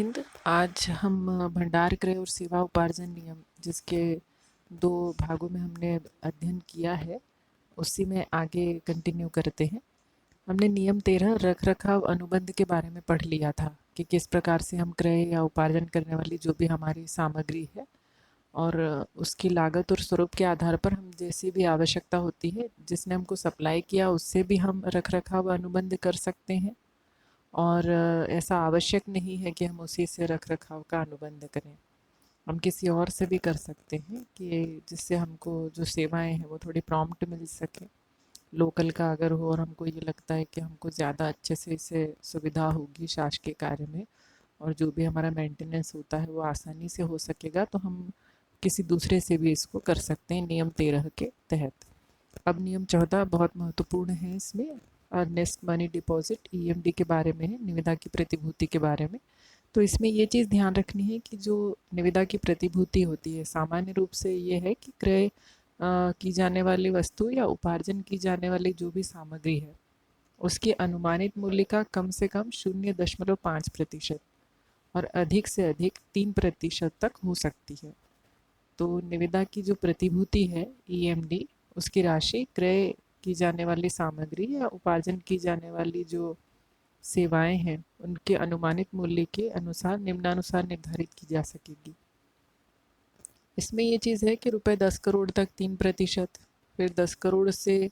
हिंद। आज हम भंडार क्रय और सेवा उपार्जन नियम, जिसके 2 भागों में हमने अध्ययन किया है, उसी में आगे कंटिन्यू करते हैं। हमने नियम 13 रख रखाव अनुबंध के बारे में पढ़ लिया था कि किस प्रकार से हम क्रय या उपार्जन करने वाली जो भी हमारी सामग्री है और उसकी लागत और स्वरूप के आधार पर हम जैसी भी आवश्यकता होती है, जिसने हमको सप्लाई किया, उससे भी हम रख रखाव अनुबंध कर सकते हैं। और ऐसा आवश्यक नहीं है कि हम उसी से रख रखाव का अनुबंध करें। हम किसी और से भी कर सकते हैं कि जिससे हमको जो सेवाएं हैं वो थोड़ी प्रॉम्प्ट मिल सके। लोकल का अगर हो और हमको ये लगता है कि हमको ज़्यादा अच्छे से इससे सुविधा होगी शासकीय कार्य में, और जो भी हमारा मेंटेनेंस होता है वो आसानी से हो सकेगा, तो हम किसी दूसरे से भी इसको कर सकते हैं नियम 13 के तहत। अब नियम 14 बहुत महत्वपूर्ण है। इसमें अर्नेस्ट मनी डिपॉजिट ईएमडी के बारे में है, निविदा की प्रतिभूति के बारे में। तो इसमें ये चीज़ ध्यान रखनी है कि जो निविदा की प्रतिभूति होती है, सामान्य रूप से ये है कि क्रय की जाने वाली वस्तु या उपार्जन की जाने वाली जो भी सामग्री है, उसकी अनुमानित मूल्य का कम से कम 0.5% और अधिक से अधिक 3% तक हो सकती है। तो निविदा की जो प्रतिभूति है ईएमडी, उसकी राशि क्रय की जाने वाली सामग्री या उपार्जन की जाने वाली जो सेवाएं हैं, उनके अनुमानित मूल्य के अनुसार निम्नानुसार निर्धारित की जा सकेगी। इसमें ये चीज़ है कि रुपए 10 करोड़ तक 3%, फिर 10 करोड़ से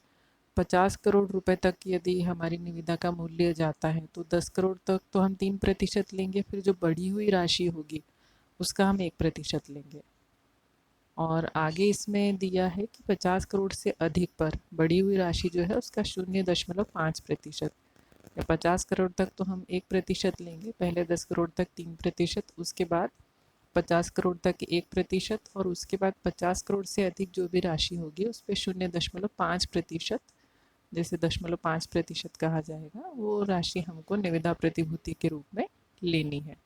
50 करोड़ रुपए तक यदि हमारी निविदा का मूल्य जाता है तो 10 करोड़ तक तो हम 3% लेंगे, फिर जो बढ़ी हुई राशि होगी उसका हम 1% लेंगे। और आगे इसमें दिया है कि 50 करोड़ से अधिक पर बढ़ी हुई राशि जो है उसका 0.5%, या 50 करोड़ तक तो हम 1% लेंगे, पहले 10 करोड़ तक 3%, उसके बाद 50 करोड़ तक 1%, और उसके बाद 50 करोड़ से अधिक जो भी राशि होगी उस पर 0.5%, जैसे 0.5% कहा जाएगा, वो राशि हमको निविदा प्रतिभूति के रूप में लेनी है।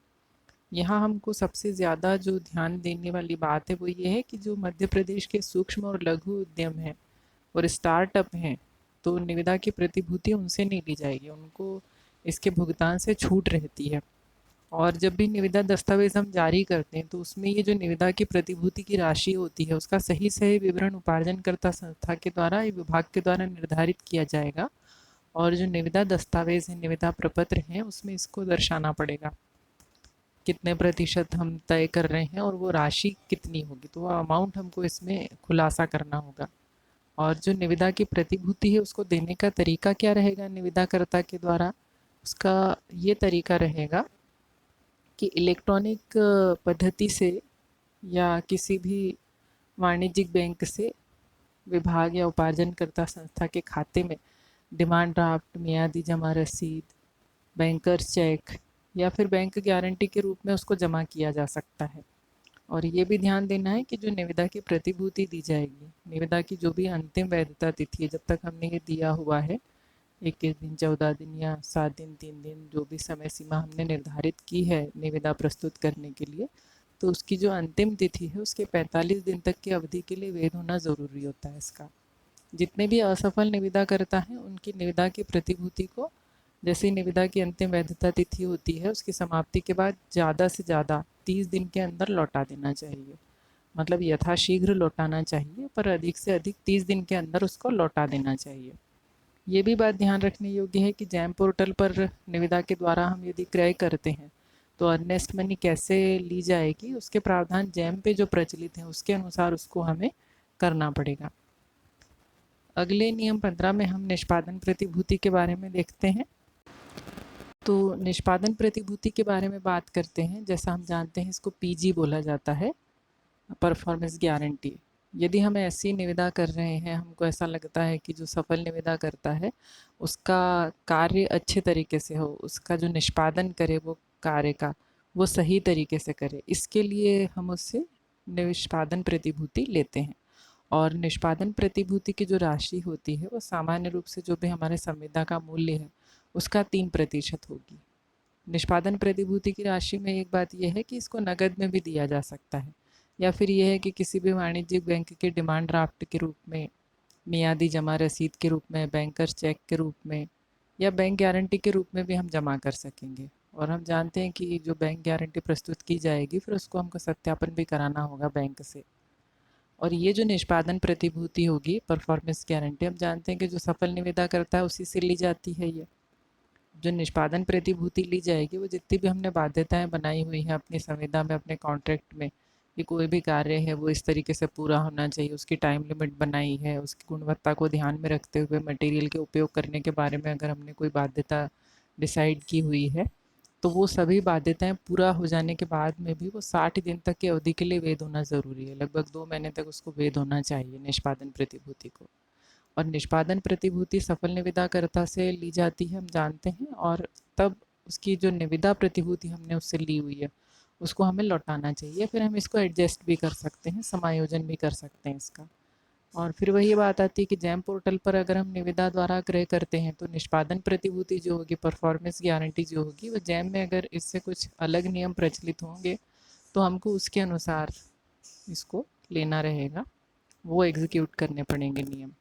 यहाँ हमको सबसे ज़्यादा जो ध्यान देने वाली बात है वो ये है कि जो मध्य प्रदेश के सूक्ष्म और लघु उद्यम हैं और स्टार्टअप हैं, तो निविदा की प्रतिभूति उनसे नहीं ली जाएगी, उनको इसके भुगतान से छूट रहती है। और जब भी निविदा दस्तावेज हम जारी करते हैं तो उसमें ये जो निविदा की प्रतिभूति की राशि होती है उसका सही सही विवरण उपार्जनकर्ता संस्था के द्वारा, विभाग के द्वारा निर्धारित किया जाएगा, और जो निविदा दस्तावेज है, निविदा प्रपत्र हैं, उसमें इसको दर्शाना पड़ेगा कितने प्रतिशत हम तय कर रहे हैं और वो राशि कितनी होगी, तो वो अमाउंट हमको इसमें खुलासा करना होगा। और जो निविदा की प्रतिभूति है उसको देने का तरीका क्या रहेगा निविदाकर्ता के द्वारा, उसका ये तरीका रहेगा कि इलेक्ट्रॉनिक पद्धति से या किसी भी वाणिज्यिक बैंक से विभाग या उपार्जनकर्ता संस्था के खाते में डिमांड ड्राफ्ट, मियादी जमा रसीद, बैंकर्स चेक या फिर बैंक गारंटी के रूप में उसको जमा किया जा सकता है। और ये भी ध्यान देना है कि जो निविदा की प्रतिभूति दी जाएगी, निविदा की जो भी अंतिम वैधता तिथि है, जब तक हमने ये दिया हुआ है 21 दिन, 14 दिन या 7 दिन, 3 दिन, जो भी समय सीमा हमने निर्धारित की है निविदा प्रस्तुत करने के लिए, तो उसकी जो अंतिम तिथि है उसके 45 दिन तक की अवधि के लिए वैध होना ज़रूरी होता है इसका। जितने भी असफल निविदा करता है उनकी निविदा की प्रतिभूति को जैसे निविदा की अंतिम वैधता तिथि होती है उसकी समाप्ति के बाद ज़्यादा से ज़्यादा 30 दिन के अंदर लौटा देना चाहिए। मतलब यथाशीघ्र लौटाना चाहिए, पर अधिक से अधिक 30 दिन के अंदर उसको लौटा देना चाहिए। ये भी बात ध्यान रखने योग्य है कि जैम पोर्टल पर निविदा के द्वारा हम यदि क्रय करते हैं तो अर्नेस्ट मनी कैसे ली जाएगी, उसके प्रावधान जैम पे जो प्रचलित हैं उसके अनुसार उसको हमें करना पड़ेगा। अगले नियम 15 में हम निष्पादन प्रतिभूति के बारे में देखते हैं। तो निष्पादन प्रतिभूति के बारे में बात करते हैं। जैसा हम जानते हैं इसको पीजी बोला जाता है, परफॉर्मेंस गारंटी। यदि हम ऐसी निविदा कर रहे हैं, हमको ऐसा लगता है कि जो सफल निविदा करता है उसका कार्य अच्छे तरीके से हो, उसका जो निष्पादन करे वो कार्य का वो सही तरीके से करे, इसके लिए हम उससे निष्पादन प्रतिभूति लेते हैं। और निष्पादन प्रतिभूति की जो राशि होती है वो सामान्य रूप से जो भी हमारे संविदा का मूल्य है उसका 3% होगी। निष्पादन प्रतिभूति की राशि में एक बात यह है कि इसको नकद में भी दिया जा सकता है, या फिर यह है कि किसी भी वाणिज्यिक बैंक के डिमांड ड्राफ्ट के रूप में, मियादी जमा रसीद के रूप में, बैंकर्स चेक के रूप में या बैंक गारंटी के रूप में भी हम जमा कर सकेंगे। और हम जानते हैं कि जो बैंक गारंटी प्रस्तुत की जाएगी फिर उसको हमको सत्यापन भी कराना होगा बैंक से। और ये जो निष्पादन प्रतिभूति होगी परफॉर्मेंस गारंटी, हम जानते हैं कि जो सफल निविदा करता है उसी से ली जाती है ये। जो निष्पादन प्रतिभूति ली जाएगी वो जितनी भी हमने बाध्यताएं बनाई हुई हैं अपनी संविदा में, अपने कॉन्ट्रैक्ट में, कि कोई भी कार्य है वो इस तरीके से पूरा होना चाहिए, उसकी टाइम लिमिट बनाई है, उसकी गुणवत्ता को ध्यान में रखते हुए मटेरियल के उपयोग करने के बारे में अगर हमने कोई बाध्यता डिसाइड की हुई है, तो वो सभी बाध्यताएं पूरा हो जाने के बाद में भी वो 60 दिन तक की अवधि के लिए वैध होना ज़रूरी है। लगभग 2 महीने तक उसको वैध होना चाहिए निष्पादन प्रतिभूति को। और निष्पादन प्रतिभूति सफल निविदाकर्ता से ली जाती है हम जानते हैं, और तब उसकी जो निविदा प्रतिभूति हमने उससे ली हुई है उसको हमें लौटाना चाहिए। फिर हम इसको एडजस्ट भी कर सकते हैं, समायोजन भी कर सकते हैं इसका। और फिर वही बात आती है कि जैम पोर्टल पर अगर हम निविदा द्वारा क्रय करते हैं तो निष्पादन प्रतिभूति जो होगी, परफॉर्मेंस गारंटी जो होगी, वो जैम में अगर इससे कुछ अलग नियम प्रचलित होंगे तो हमको उसके अनुसार इसको लेना रहेगा, वो एग्जीक्यूट करने पड़ेंगे नियम।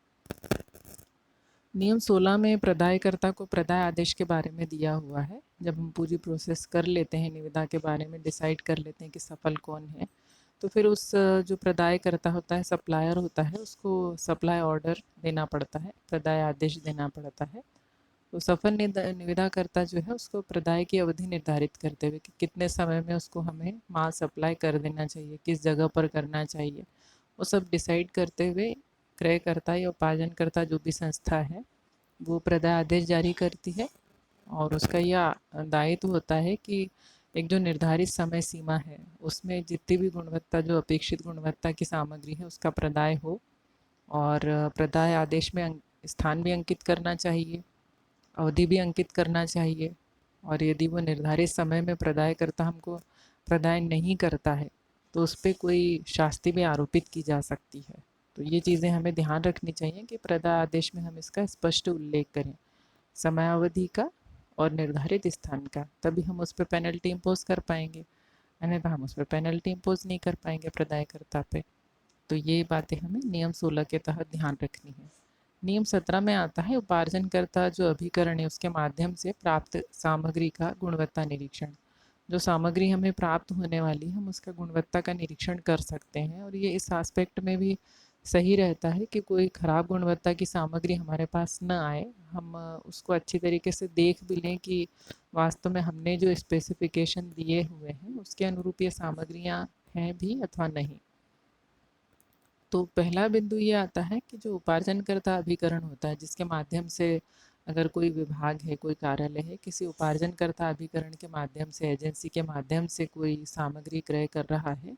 नियम 16 में प्रदायकर्ता को प्रदाय आदेश के बारे में दिया हुआ है। जब हम पूरी प्रोसेस कर लेते हैं, निविदा के बारे में डिसाइड कर लेते हैं कि सफल कौन है, तो फिर उस जो प्रदायकर्ता होता है, सप्लायर होता है, उसको सप्लाई ऑर्डर देना पड़ता है, प्रदाय आदेश देना पड़ता है। तो सफल निविदाकर्ता जो है उसको प्रदाय की अवधि निर्धारित करते हुए कि कितने समय में उसको हमें माल सप्लाई कर देना चाहिए, किस जगह पर करना चाहिए, वो सब डिसाइड करते हुए क्रयकर्ता या उपार्जनकर्ता जो भी संस्था है वो प्रदाय आदेश जारी करती है। और उसका यह दायित्व होता है कि एक जो निर्धारित समय सीमा है उसमें जितनी भी गुणवत्ता, जो अपेक्षित गुणवत्ता की सामग्री है उसका प्रदाय हो। और प्रदाय आदेश में स्थान भी अंकित करना चाहिए, अवधि भी अंकित करना चाहिए। और यदि वो निर्धारित समय में प्रदायकर्ता हमको प्रदाय नहीं करता है तो उस पर कोई शास्ति भी आरोपित की जा सकती है। तो ये चीज़ें हमें ध्यान रखनी चाहिए कि प्रदाय आदेश में हम इसका स्पष्ट उल्लेख करें, समयावधि का और निर्धारित स्थान का, तभी हम उस पर पेनल्टी इम्पोज कर पाएंगे, अन्यथा हम उस पर पेनल्टी इम्पोज नहीं कर पाएंगे प्रदायकर्ता पे। तो ये बातें हमें नियम 16 के तहत ध्यान रखनी है। नियम 17 में आता है उपार्जनकर्ता जो अभिकरण है उसके माध्यम से प्राप्त सामग्री का गुणवत्ता निरीक्षण। जो सामग्री हमें प्राप्त होने वाली है हम उसका गुणवत्ता का निरीक्षण कर सकते हैं, और ये इस एस्पेक्ट में भी सही रहता है कि कोई ख़राब गुणवत्ता की सामग्री हमारे पास न आए। हम उसको अच्छी तरीके से देख भी लें कि वास्तव में हमने जो स्पेसिफिकेशन दिए हुए हैं उसके अनुरूप ये सामग्रियाँ हैं भी अथवा नहीं। तो पहला बिंदु ये आता है कि जो उपार्जनकर्ता अभिकरण होता है जिसके माध्यम से अगर कोई विभाग है, कोई कार्यालय है, किसी उपार्जनकर्ता अभिकरण के माध्यम से, एजेंसी के माध्यम से कोई सामग्री क्रय कर रहा है,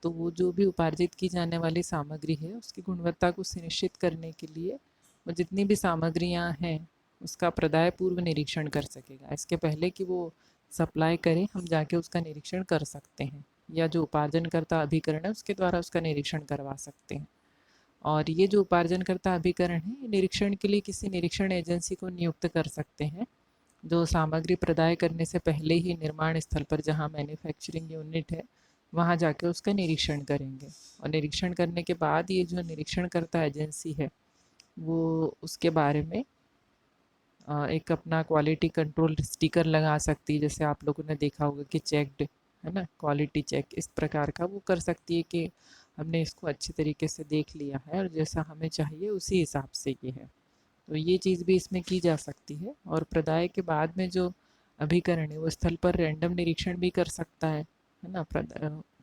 तो वो जो भी उपार्जित की जाने वाली सामग्री है उसकी गुणवत्ता को सुनिश्चित करने के लिए वो जितनी भी सामग्रियां हैं उसका प्रदाय पूर्व निरीक्षण कर सकेगा। इसके पहले कि वो सप्लाई करे हम जाके उसका निरीक्षण कर सकते हैं, या जो उपार्जनकर्ता अभिकरण है उसके द्वारा उसका निरीक्षण करवा सकते हैं। और ये जो उपार्जनकर्ता अभिकरण है ये निरीक्षण के लिए किसी निरीक्षण एजेंसी को नियुक्त कर सकते हैं, जो सामग्री प्रदाय करने से पहले ही निर्माण स्थल पर जहाँ मैन्युफैक्चरिंग यूनिट है वहाँ जाके उसका निरीक्षण करेंगे। और निरीक्षण करने के बाद ये जो निरीक्षण करता एजेंसी है वो उसके बारे में एक अपना क्वालिटी कंट्रोल स्टिकर लगा सकती है, जैसे आप लोगों ने देखा होगा कि चेक्ड है ना, क्वालिटी चेक इस प्रकार का वो कर सकती है कि हमने इसको अच्छे तरीके से देख लिया है और जैसा हमें चाहिए उसी हिसाब से ये है। तो ये चीज़ भी इसमें की जा सकती है। और प्रदाय के बाद में जो अभिकरण है वो स्थल पर रैंडम निरीक्षण भी कर सकता है ना।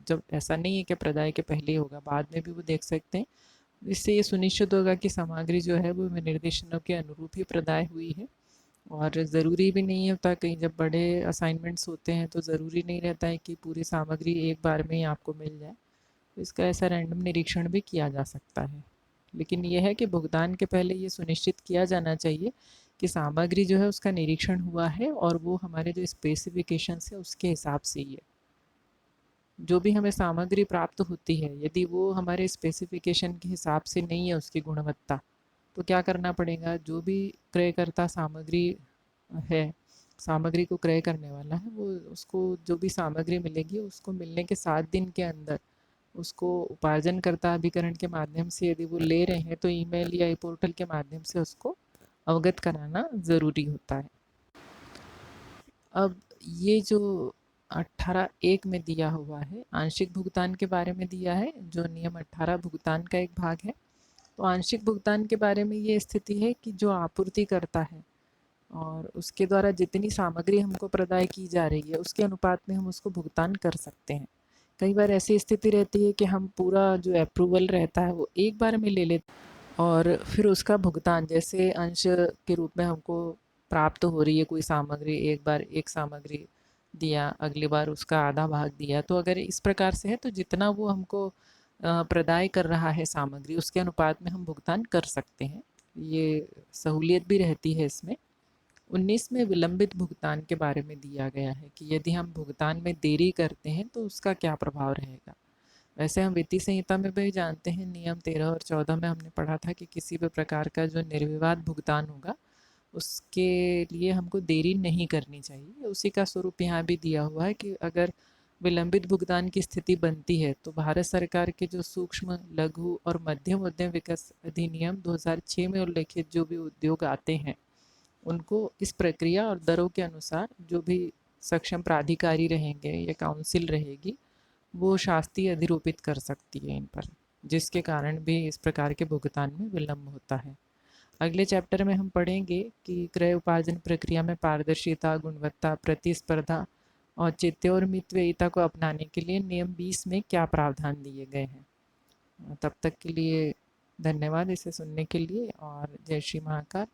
जब ऐसा नहीं है कि प्रदाय के पहले ही होगा, बाद में भी वो देख सकते हैं। इससे ये सुनिश्चित होगा कि सामग्री जो है वो निर्देशनों के अनुरूप ही प्रदाय हुई है। और ज़रूरी भी नहीं होता, कहीं जब बड़े असाइनमेंट्स होते हैं तो ज़रूरी नहीं रहता है कि पूरी सामग्री एक बार में ही आपको मिल जाए, तो इसका ऐसा रैंडम निरीक्षण भी किया जा सकता है। लेकिन यह है कि भुगतान के पहले ये सुनिश्चित किया जाना चाहिए कि सामग्री जो है उसका निरीक्षण हुआ है और वो हमारे जो स्पेसिफिकेशंस है उसके हिसाब से ही है। जो भी हमें सामग्री प्राप्त होती है यदि वो हमारे स्पेसिफिकेशन के हिसाब से नहीं है उसकी गुणवत्ता, तो क्या करना पड़ेगा, जो भी क्रयकर्ता सामग्री है, सामग्री को क्रय करने वाला है, वो उसको जो भी सामग्री मिलेगी उसको मिलने के 7 दिन के अंदर उसको उपार्जनकर्ता अभिकरण के माध्यम से यदि वो ले रहे हैं तो ईमेल या ई पोर्टल के माध्यम से उसको अवगत कराना ज़रूरी होता है। अब ये जो 18(1) में दिया हुआ है, आंशिक भुगतान के बारे में दिया है, जो नियम 18 भुगतान का एक भाग है। तो आंशिक भुगतान के बारे में ये स्थिति है कि जो आपूर्ति करता है और उसके द्वारा जितनी सामग्री हमको प्रदाय की जा रही है, उसके अनुपात में हम उसको भुगतान कर सकते हैं। कई बार ऐसी स्थिति रहती है कि हम पूरा जो अप्रूवल रहता है वो एक बार में ले लेते और फिर उसका भुगतान जैसे अंश के रूप में हमको प्राप्त हो रही है कोई सामग्री, एक बार एक सामग्री दिया, अगली बार उसका आधा भाग दिया। तो अगर इस प्रकार से है तो जितना वो हमको प्रदाय कर रहा है सामग्री, उसके अनुपात में हम भुगतान कर सकते हैं। ये सहूलियत भी रहती है इसमें। 19 में विलंबित भुगतान के बारे में दिया गया है कि यदि हम भुगतान में देरी करते हैं तो उसका क्या प्रभाव रहेगा। वैसे हम वित्तीय संहिता में भी जानते हैं, नियम 13 और 14 में हमने पढ़ा था कि किसी भी प्रकार का जो निर्विवाद भुगतान होगा उसके लिए हमको देरी नहीं करनी चाहिए। उसी का स्वरूप यहाँ भी दिया हुआ है कि अगर विलंबित भुगतान की स्थिति बनती है तो भारत सरकार के जो सूक्ष्म, लघु और मध्यम उद्यम विकास अधिनियम 2006 में उल्लेखित जो भी उद्योग आते हैं, उनको इस प्रक्रिया और दरों के अनुसार जो भी सक्षम प्राधिकारी रहेंगे या काउंसिल रहेगी, वो शास्ति अधिरोपित कर सकती है इन पर, जिसके कारण भी इस प्रकार के भुगतान में विलम्ब होता है। अगले चैप्टर में हम पढ़ेंगे कि क्रय उपार्जन प्रक्रिया में पारदर्शिता, गुणवत्ता, प्रतिस्पर्धा, औचित्य और मितव्ययिता को अपनाने के लिए नियम 20 में क्या प्रावधान दिए गए हैं। तब तक के लिए धन्यवाद इसे सुनने के लिए, और जय श्री महाकाल।